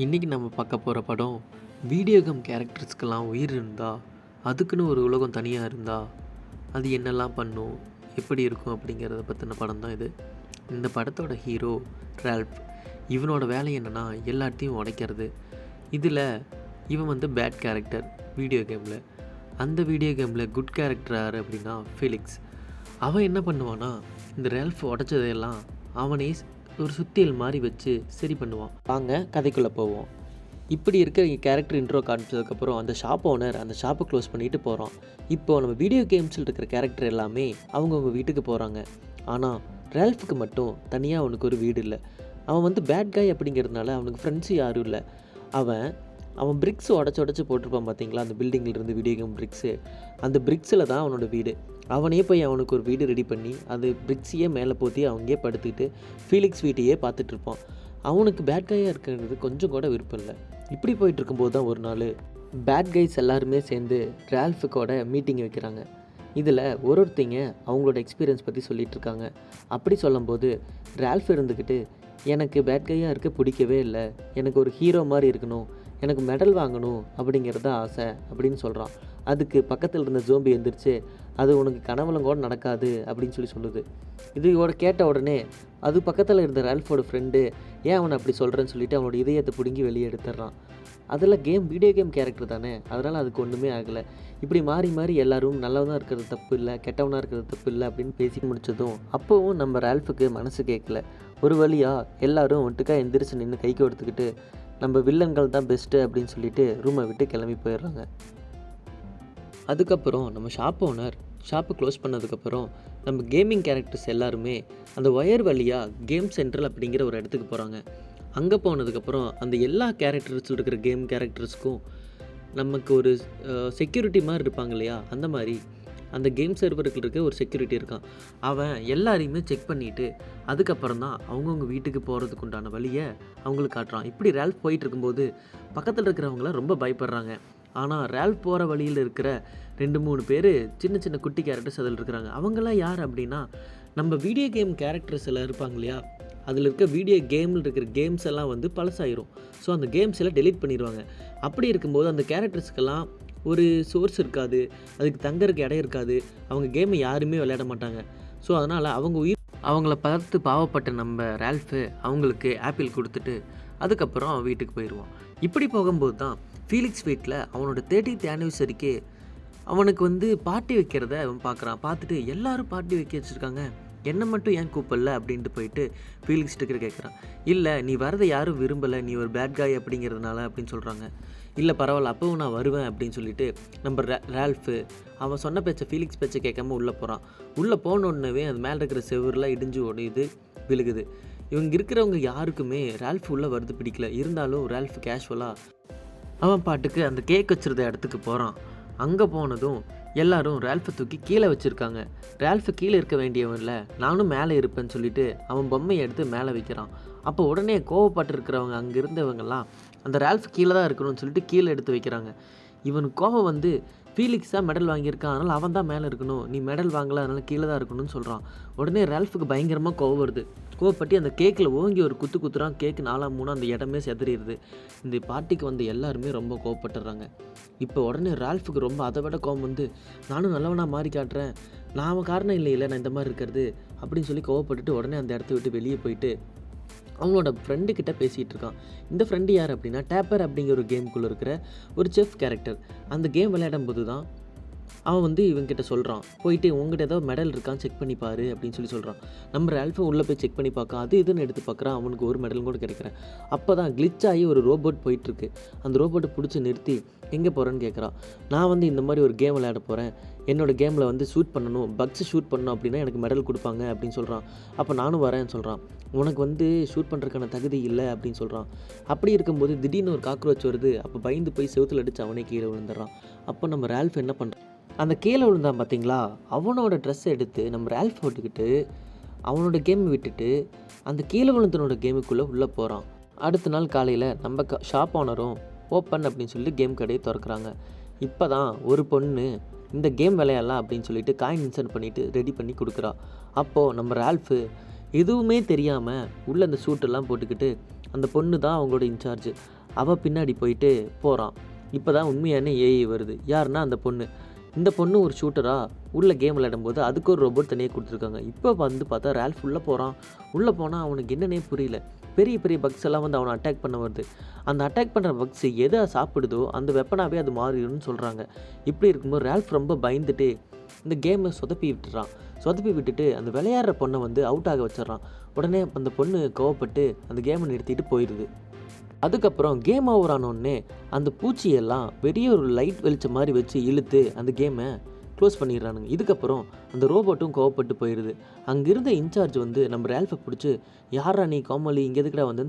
இன்றைக்கி நம்ம பார்க்க போகிற படம் வீடியோ கேம் கேரக்டர்ஸ்க்கெல்லாம் உயிர் இருந்தால் அதுக்குன்னு ஒரு உலகம் தனியாக இருந்தால் அது என்னெல்லாம் பண்ணும், எப்படி இருக்கும் அப்படிங்கிறத பற்றின படம் தான் இது. இந்த படத்தோட ஹீரோ ரால்ஃப். இவனோட வேலை என்னென்னா எல்லாத்தையும் உடைக்கிறது. இதில் இவன் வந்து பேட் கேரக்டர் வீடியோ கேமில். அந்த வீடியோ கேமில் குட் கேரக்டர் யார் அப்படின்னா ஃபெலிக்ஸ். அவன் என்ன பண்ணுவான்னா இந்த ரால்ஃப் உடைச்சதையெல்லாம் அவனே ஒரு சுத்தியல் மாதிரி வச்சு சரி பண்ணுவான். வாங்க கதைக்குள்ளே போவோம். இப்படி இருக்க கேரக்டர் இன்ட்ரோ காமிச்சதுக்கப்புறம் அந்த ஷாப் ஓனர் அந்த ஷாப்பை க்ளோஸ் பண்ணிட்டு போகிறான். இப்போது நம்ம வீடியோ கேம்ஸில் இருக்கிற கேரக்டர் எல்லாமே அவங்கவுங்க வீட்டுக்கு போகிறாங்க. ஆனால் ரால்ஃபுக்கு மட்டும் தனியாக அவனுக்கு ஒரு வீடு இல்லை. அவன் வந்து பேட் காய் அப்படிங்கிறதுனால அவனுக்கு ஃப்ரெண்ட்ஸு யாரும் இல்லை. அவன் பிரிக்ஸ் உடச்சி போட்டிருப்பான் பார்த்தீங்களா, அந்த பில்டிங்கிலிருந்து வீடியோ கேம் பிரிக்ஸு. அந்த பிரிக்ஸில் தான் அவனோட வீடு. அவனே போய் அவனுக்கு ஒரு வீடு ரெடி பண்ணி அது பிரிக்ஸையே மேலே போற்றி அவங்கே படுத்துக்கிட்டு ஃபீலிக்ஸ் வீட்டையே பார்த்துட்ருப்பான். அவனுக்கு பேட் கையாக இருக்கிறது கொஞ்சம் கூட விருப்பம் இல்லை. இப்படி போயிட்டுருக்கும்போது தான் ஒரு நாள் பேட் கைஸ் எல்லாருமே சேர்ந்து ரால்ஃபுக்கோட மீட்டிங் வைக்கிறாங்க. இதில் ஒருத்தங்க அவங்களோட எக்ஸ்பீரியன்ஸ் பற்றி சொல்லிகிட்ருக்காங்க. அப்படி சொல்லும்போது ரால்ஃப் இருந்துக்கிட்டு எனக்கு பேட் கையாக இருக்க பிடிக்கவே இல்லை, எனக்கு ஒரு ஹீரோ மாதிரி இருக்கணும், எனக்கு மெடல் வாங்கணும் அப்படிங்கிறது ஆசை அப்படின்னு சொல்கிறான். அதுக்கு பக்கத்தில் இருந்த ஜோம்பி எழுந்திரிச்சு அது உனக்கு கனவுலம் கூட நடக்காது அப்படின்னு சொல்லுது. இது கேட்ட உடனே அது பக்கத்தில் இருந்த ரால்ஃபோட ஃப்ரெண்டு ஏன் அவனை அப்படி சொல்கிறேன்னு சொல்லிட்டு அவனோட இதயத்தை பிடுங்கி வெளியே எடுத்துடுறான். அதில் வீடியோ கேம் கேரக்டர் தானே, அதனால் அதுக்கு ஒன்றுமே ஆகலை. இப்படி மாறி மாறி எல்லோரும் நல்லவனாக இருக்கிறது தப்பு இல்லை, கெட்டவனாக இருக்கிறது தப்பு இல்லை அப்படின்னு பேசி முடிச்சதும் அப்போவும் நம்ம ரால்ஃபுக்கு மனசு கேட்கல. ஒரு வழியாக எல்லோரும் ஒட்டுக்காக எந்திரிச்சு நின்று கை கொடுத்துக்கிட்டு நம்ம வில்லன்கள் தான் பெஸ்ட்டு அப்படின்னு சொல்லிட்டு ரூமை விட்டு கிளம்பி போயிடுறாங்க. அதுக்கப்புறம் நம்ம ஷாப் ஓனர் ஷாப்பை க்ளோஸ் பண்ணதுக்கப்புறம் நம்ம கேமிங் கேரக்டர்ஸ் எல்லாருமே அந்த ஒயர் வழியாக கேம் சென்ட்ரல் அப்படிங்கிற ஒரு இடத்துக்கு போகிறாங்க. அங்கே போனதுக்கப்புறம் அந்த எல்லா கேரக்டர்ஸில் இருக்கிற கேம் கேரக்டர்ஸ்க்கும் நமக்கு ஒரு செக்யூரிட்டி மாதிரி இருப்பாங்க இல்லையா, அந்த மாதிரி அந்த கேம் சர்வருக்கு இருக்க ஒரு செக்யூரிட்டி இருக்கான். அவன் எல்லாரையுமே செக் பண்ணிவிட்டு அதுக்கப்புறம் தான் அவங்கவுங்க வீட்டுக்கு போகிறதுக்கு உண்டான வழியை அவங்களுக்கு காட்டுறான். இப்படி ரால்ஃப் போயிட்டு இருக்கும்போது பக்கத்தில் இருக்கிறவங்களாம் ரொம்ப பயப்படுறாங்க. ஆனால் ரால்ஃப் போகிற வழியில் இருக்கிற 2-3 பேர் சின்ன சின்ன குட்டி கேரக்டர்ஸ் அதில் இருக்கிறாங்க. அவங்களாம் யார் அப்படின்னா நம்ம வீடியோ கேம் கேரக்டர்ஸ் எல்லாம் இருப்பாங்க இல்லையா, அதில் இருக்க வீடியோ கேமில் இருக்கிற கேம்ஸ் எல்லாம் வந்து பழசாயிரும். ஸோ அந்த கேம்ஸ் எல்லாம் டெலீட் பண்ணிடுவாங்க. அப்படி இருக்கும்போது அந்த கேரக்டர்ஸ்க்கெல்லாம் ஒரு சோர்ஸ் இருக்காது, அதுக்கு தங்கறதுக்கு இடம் இருக்காது, அவங்க கேமை யாருமே விளையாட மாட்டாங்க. ஸோ அதனால் அவங்கள பார்த்து பாவப்பட்ட நம்ம ரால்ஃபு அவங்களுக்கு ஆப்பிள் கொடுத்துட்டு அதுக்கப்புறம் அவன் வீட்டுக்கு போயிடுவான். இப்படி போகும்போது தான் ஃபீலிக்ஸ் வீட்டில் அவனோட 30th ஆனிவர்சரிக்கு அவனுக்கு வந்து பார்ட்டி வைக்கிறத அவன் பார்க்குறான். பார்த்துட்டு எல்லோரும் பார்ட்டி வைக்க வச்சுருக்காங்க, என்னை மட்டும் ஏன் கூப்பிடல அப்படின்ட்டு போயிட்டு ஃபீலிக்ஸ்ட்டு கேட்குறான். இல்லை நீ வரதை யாரும் விரும்பலை, நீ ஒரு பேட் காய் அப்படிங்கிறதுனால அப்படின்னு சொல்கிறாங்க. இல்லை பரவாயில்ல, அப்பவும் நான் வருவேன் அப்படின்னு சொல்லிட்டு நம்ம ரால்ஃபு அவன் சொன்ன பேச்சை ஃபீலிக்ஸ் பேச்சை கேட்காம உள்ளே போகிறான். உள்ளே போனோடனே அது மேலே இருக்கிற செவரெலாம் இடிஞ்சு ஓடிது விழுகுது. இவங்க இருக்கிறவங்க யாருக்குமே ரால்ஃப் உள்ளே வருது பிடிக்கல. இருந்தாலும் ரால்ஃப் கேஷுவலாக அவன் பாட்டுக்கு அந்த கேக் வச்சுருந்த இடத்துக்கு போகிறான். அங்கே போனதும் எல்லாரும் ரால்ஃபை தூக்கி கீழே வச்சுருக்காங்க. ரால்ஃபு கீழே இருக்க வேண்டியவன் இல்லை, நானும் மேலே இருப்பேன்னு சொல்லிட்டு அவன் பொம்மையை எடுத்து மேலே வைக்கிறான். அப்போ உடனே கோவப்பட்டிருக்கிறவங்க அங்கே இருந்தவங்கெல்லாம் அந்த ரால்ஃப் கீழே தான் இருக்கணும்னு சொல்லிட்டு கீழே எடுத்து வைக்கிறாங்க. இவனுக்கு கோவம் வந்து ஃபீலிக்ஸாக மெடல் வாங்கியிருக்கான், அதனால் அவன் தான் மேலே இருக்கணும், நீ மெடல் வாங்கலை அதனால் கீழே தான் இருக்கணும்னு சொல்கிறான். உடனே ரால்ஃபுக்கு பயங்கரமாக கோவம் வருது. கோவப்பட்டு அந்த கேக்கில் ஓங்கி ஒரு குத்துறான். கேக்கு 4-3 அந்த இடமே செதறிடுது. இந்த பார்ட்டிக்கு வந்து எல்லாருமே ரொம்ப கோவப்பட்டுறாங்க. இப்போ உடனே ரால்ஃபுக்கு ரொம்ப அதை விட கோவம் வந்து நானும் நல்லவனாக மாறி காட்டுறேன், நான் காரணம் இல்லை நான் இந்த மாதிரி இருக்கிறது அப்படின்னு சொல்லி கோவப்பட்டுட்டு உடனே அந்த இடத்த விட்டு வெளியே போயிட்டு அவங்களோட ஃப்ரெண்டுக்கிட்ட பேசிகிட்டு இருக்கான். இந்த ஃப்ரெண்டு யார் அப்படின்னா டேப்பர் அப்படிங்கிற ஒரு கேமுக்குள்ளே இருக்கிற ஒரு செஃப் கேரக்டர். அந்த கேம் விளையாடும் போது தான் அவன் வந்து இவங்ககிட்ட சொல்கிறான், போயிட்டு உங்ககிட்ட ஏதோ மெடல் இருக்கான்னு செக் பண்ணி பாரு அப்படின்னு சொல்கிறான். நம்ம ரால்ஃபை உள்ளே போய் செக் பண்ணி பார்க்க அது இதுன்னு எடுத்து பார்க்குறான். அவனுக்கு ஒரு மெடலும் கூட கிடைக்கிறேன். அப்போ தான் கிளிச் ஆகி ஒரு ரோபோட் போயிட்டுருக்கு. அந்த ரோபோட்டை பிடிச்சி நிறுத்தி எங்கே போகிறேன்னு கேட்குறான். நான் வந்து இந்த மாதிரி ஒரு கேம் விளையாட போகிறேன், என்னோடய கேமில் வந்து ஷூட் பண்ணணும், பக்ஸ் ஷூட் பண்ணணும் அப்படின்னா எனக்கு மெடல் கொடுப்பாங்க அப்படின்னு சொல்கிறான். அப்போ நானும் வரேன்னு சொல்கிறான். உனக்கு வந்து ஷூட் பண்ணுறதுக்கான தகுதி இல்லை அப்படின்னு சொல்கிறான். அப்படி இருக்கும்போது திடீர்னு ஒரு காக்ரோச் வருது. அப்போ பயந்து போய் செவுத்தில் அடித்து அவனே கீழே விழுந்துடுறான். அப்போ நம்ம ரால்ஃப் என்ன பண்ணுறான், அந்த கீழே விழுந்தான் பார்த்தீங்களா, அவனோட ட்ரெஸ்ஸை எடுத்து நம்ம ரால்ஃப் போட்டுக்கிட்டு அவனோட கேமை விட்டுட்டு அந்த கீழே விழுந்தனோட கேமுக்குள்ளே உள்ளே போகிறான். அடுத்த நாள் காலையில் நம்ம ஷாப் ஓனரும் ஓப்பன் அப்படின்னு சொல்லிட்டு கேம் கடையை திறக்கிறாங்க. இப்போ தான் ஒரு பொண்ணு இந்த கேம் விளையாடலாம் அப்படின்னு சொல்லிட்டு காயின் இன்சர்ட் பண்ணிவிட்டு ரெடி பண்ணி கொடுக்குறா. அப்போது நம்ம ரால்ஃபு எதுவுமே தெரியாமல் உள்ளே அந்த சூட்டெல்லாம் போட்டுக்கிட்டு அந்த பொண்ணு தான் அவங்களோட இன்சார்ஜ். அவள் பின்னாடி போயிட்டு போகிறான். இப்போ தான் உண்மையான ஏஐ வருது. யாருன்னா அந்த பொண்ணு. இந்த பொண்ணு ஒரு ஷூட்டராக உள்ள கேம் விளையாடும்போது அதுக்கு ஒரு ரோபோட் தனியாக கொடுத்துருக்காங்க. இப்போ வந்து பார்த்தா ரால்ஃப் உள்ளே போகிறான். உள்ளே போனால் அவனுக்கு என்னன்னே புரியல. பெரிய பெரிய பக்ஸ் எல்லாம் வந்து அவனை அட்டாக் பண்ண வருது. அந்த அட்டாக் பண்ணுற பக்ஸ் எதை சாப்பிடுதோ அந்த வெப்பனாகவே அது மாறிடும்னு சொல்கிறாங்க. இப்படி இருக்கும்போது ரால்ஃப் ரொம்ப பயந்துட்டு இந்த கேமை சொதப்பி விட்டுறான். சொதப்பி விட்டுட்டு அந்த விளையாடுற பொண்ணை வந்து அவுட் ஆக வச்சிடறான். உடனே அந்த பொண்ணு கோவப்பட்டு அந்த கேமை நிறுத்திட்டு போயிடுது. அதுக்கப்புறம் கேம் ஓவர் ஆனோடனே அந்த பூச்சியெல்லாம் பெரிய ஒரு லைட் வெளிச்சம் மாதிரி வச்சு இழுத்து அந்த கேமை க்ளோஸ் பண்ணிடுறானுங்க. இதுக்கப்புறம் அந்த ரோபோட்டும் கோவப்பட்டு போயிடுது. அங்கே இருந்த இன்சார்ஜ் வந்து நம்ம ரால்ஃபை பிடிச்சி, யாரா நீ கோமாளி, இங்கே எதுக்குடா வந்து